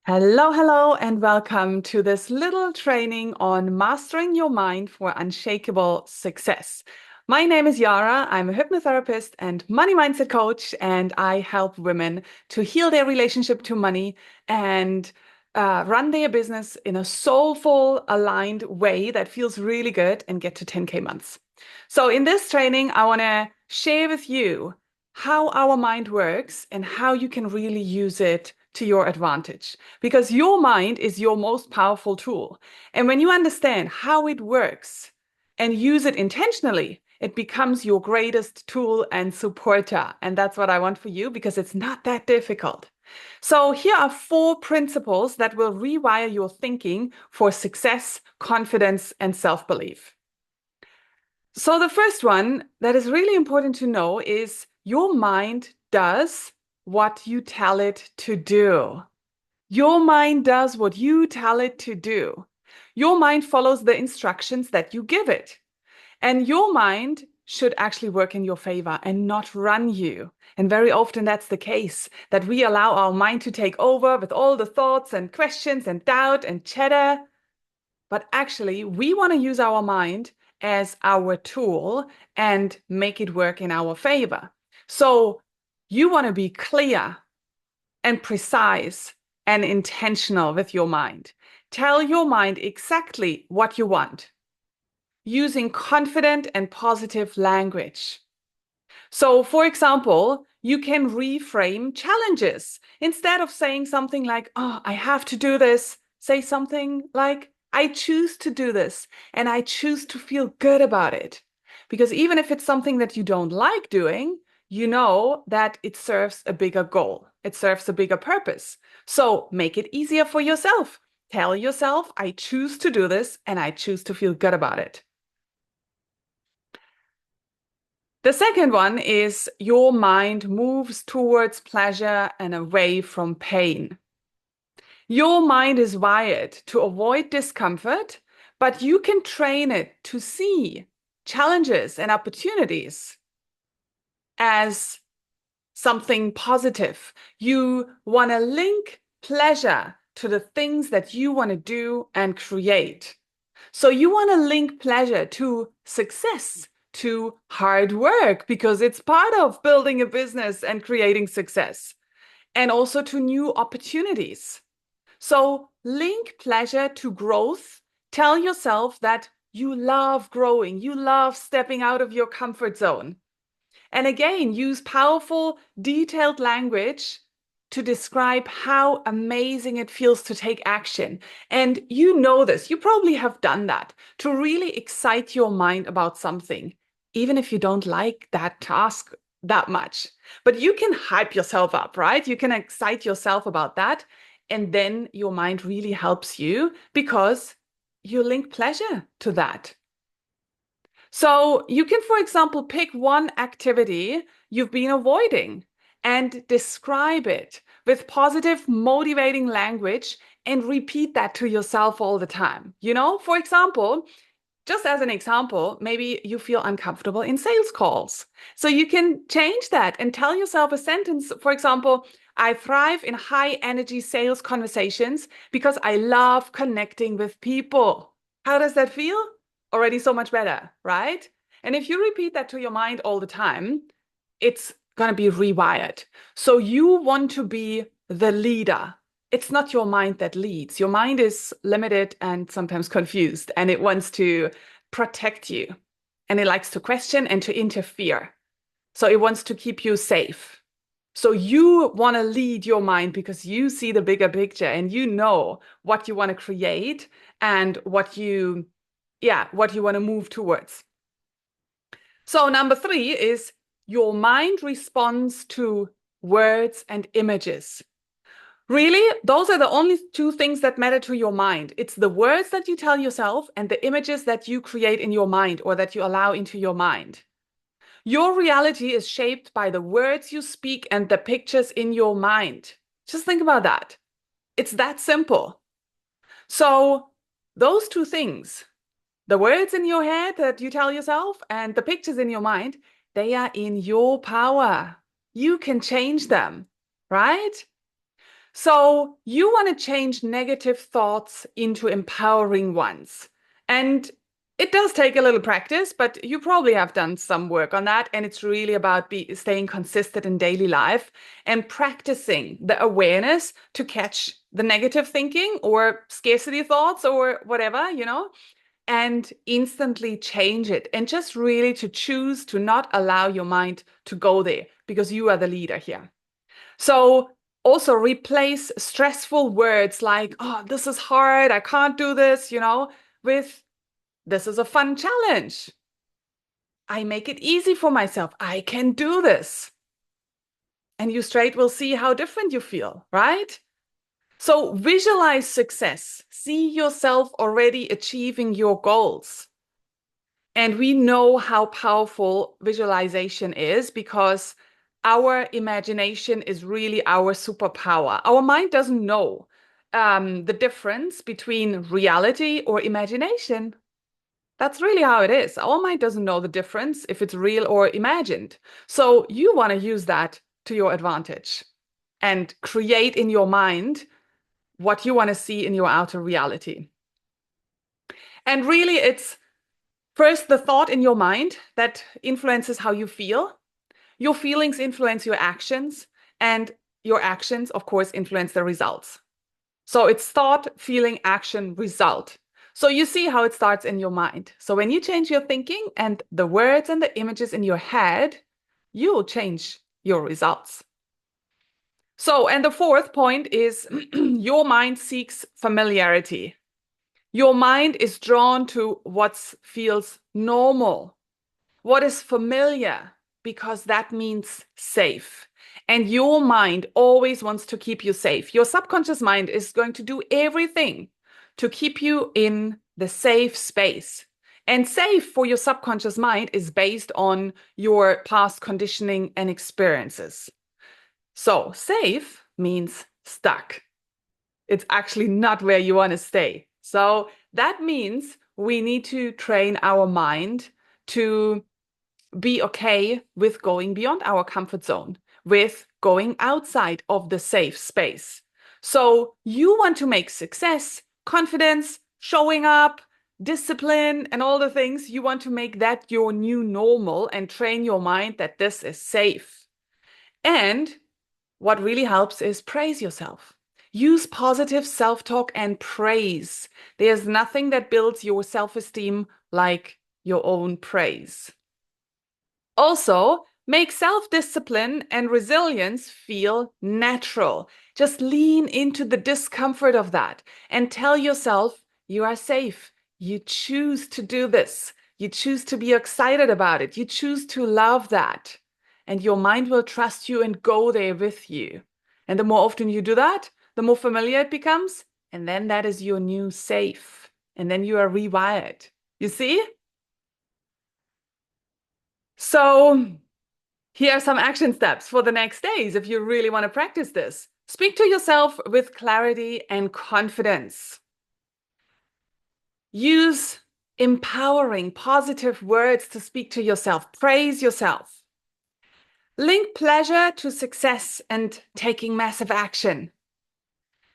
Hello, hello, and welcome to this little training on mastering your mind for unshakable success. My name is Yara. I'm a hypnotherapist and money mindset coach, and I help women to heal their relationship to money and run their business in a soulful, aligned way that feels really good and get to 10K months. So, in this training, I want to share with you how our mind works and how you can really use it to your advantage, because your mind is your most powerful tool. And when you understand how it works and use it intentionally, it becomes your greatest tool and supporter. And that's what I want for you because it's not that difficult. So here are 4 principles that will rewire your thinking for success, confidence, and self-belief. So the first one that is really important to know is your mind does what you tell it to do. Your mind does what you tell it to do. Your mind follows the instructions that you give it. And your mind should actually work in your favor and not run you. And very often that's the case, that we allow our mind to take over with all the thoughts and questions and doubt and chatter. But actually, we want to use our mind as our tool and make it work in our favor. So you want to be clear and precise and intentional with your mind. Tell your mind exactly what you want using confident and positive language. So, for example, you can reframe challenges. Instead of saying something like, oh, I have to do this, say something like, I choose to do this and I choose to feel good about it. Because even if it's something that you don't like doing, you know that it serves a bigger goal. It serves a bigger purpose. So make it easier for yourself. Tell yourself, I choose to do this and I choose to feel good about it. The second one is your mind moves towards pleasure and away from pain. Your mind is wired to avoid discomfort, but you can train it to see challenges and opportunities as something positive. You want to link pleasure to the things that you want to do and create. So you want to link pleasure to success, to hard work, because it's part of building a business and creating success, and also to new opportunities. So link pleasure to growth. Tell yourself that you love growing, you love stepping out of your comfort zone. And again, use powerful, detailed language to describe how amazing it feels to take action. And you know this, you probably have done that to really excite your mind about something, even if you don't like that task that much. But you can hype yourself up, right? You can excite yourself about that. And then your mind really helps you because you link pleasure to that. So you can, for example, pick one activity you've been avoiding and describe it with positive, motivating language and repeat that to yourself all the time. For example, just as an example, maybe you feel uncomfortable in sales calls. So you can change that and tell yourself a sentence. For example, I thrive in high energy sales conversations because I love connecting with people. How does that feel? Already so much better, right? And if you repeat that to your mind all the time, it's going to be rewired. So you want to be the leader. It's not your mind that leads. Your mind is limited and sometimes confused, and it wants to protect you. And it likes to question and to interfere. So it wants to keep you safe. So you want to lead your mind because you see the bigger picture and you know what you want to create and what you want to move towards. So number 3 is your mind responds to words and images. Really, those are the only 2 things that matter to your mind. It's the words that you tell yourself and the images that you create in your mind or that you allow into your mind. Your reality is shaped by the words you speak and the pictures in your mind. Just think about that. It's that simple. So those 2 things, the words in your head that you tell yourself and the pictures in your mind, they are in your power. You can change them, right? So you want to change negative thoughts into empowering ones. And it does take a little practice, but you probably have done some work on that. And it's really about staying consistent in daily life and practicing the awareness to catch the negative thinking or scarcity thoughts or whatever, and instantly change it. And just really to choose to not allow your mind to go there because you are the leader here. So also replace stressful words like, oh, this is hard, I can't do this, with this is a fun challenge. I make it easy for myself. I can do this. And you straight will see how different you feel, right? So visualize success. See yourself already achieving your goals. And we know how powerful visualization is because our imagination is really our superpower. Our mind doesn't know the difference between reality or imagination. That's really how it is. Our mind doesn't know the difference if it's real or imagined. So you want to use that to your advantage and create in your mind what you want to see in your outer reality. And really, it's first the thought in your mind that influences how you feel. Your feelings influence your actions, and your actions, of course, influence the results. So it's thought, feeling, action, result. So you see how it starts in your mind. So when you change your thinking and the words and the images in your head, you will change your results. So, and the fourth point is your mind seeks familiarity. Your mind is drawn to what feels normal, what is familiar, because that means safe. And your mind always wants to keep you safe. Your subconscious mind is going to do everything to keep you in the safe space. And safe for your subconscious mind is based on your past conditioning and experiences. So safe means stuck. It's actually not where you want to stay. So that means we need to train our mind to be okay with going beyond our comfort zone, with going outside of the safe space. So you want to make success, confidence, showing up, discipline, and all the things, you want to make that your new normal and train your mind that this is safe. And what really helps is praise yourself. Use positive self-talk and praise. There's nothing that builds your self-esteem like your own praise. Also, make self-discipline and resilience feel natural. Just lean into the discomfort of that and tell yourself you are safe. You choose to do this. You choose to be excited about it. You choose to love that. And your mind will trust you and go there with you. And the more often you do that, the more familiar it becomes. And then that is your new safe. And then you are rewired. You see? So here are some action steps for the next days if you really want to practice this. Speak to yourself with clarity and confidence. Use empowering, positive words to speak to yourself. Praise yourself. Link pleasure to success and taking massive action.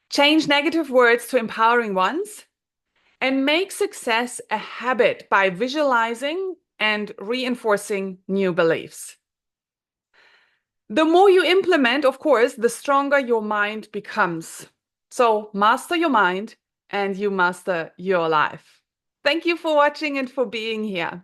Change negative words to empowering ones. And make success a habit by visualizing and reinforcing new beliefs. The more you implement, of course, the stronger your mind becomes. So master your mind and you master your life. Thank you for watching and for being here.